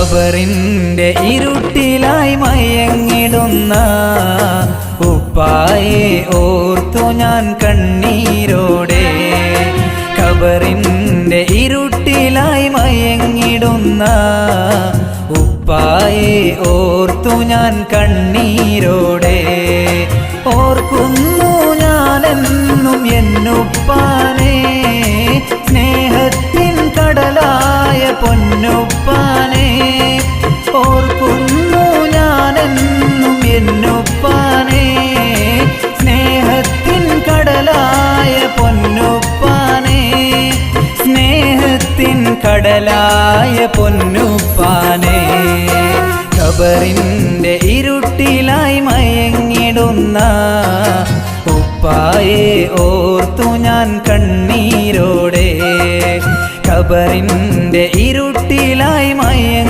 ഖബറിന്റെ ഇരുട്ടിലായി മയങ്ങിടുന്ന ഉപ്പായെ ഓർത്തു ഞാൻ കണ്ണീരോടെ. ഖബറിന്റെ ഇരുട്ടിലായി മയങ്ങിടുന്ന ഉപ്പായെ ഓർത്തു ഞാൻ കണ്ണീരോടെ. ഓർക്കുന്നു ഞാനെന്നും എന്നുപ്പാനെ, സ്നേഹത്തിൻ കടലായ പൊന്നുപ്പാനെ. ഓർക്കുന്നു ഞാനെന്നും എന്നുപ്പാനെ, സ്നേഹത്തിൻ കടലായ പൊന്നുപ്പാനെ. സ്നേഹത്തിൻ കടലായ പൊന്നുപ്പാനെ. ഖബറിന്റെ ഇരുട്ടിലായി മയങ്ങിടുന്ന ഉപ്പായെ ഓർത്തു ഞാൻ കണ്ണീരോടെ. ഖബറിന്റെ ഇരുട്ടിലായി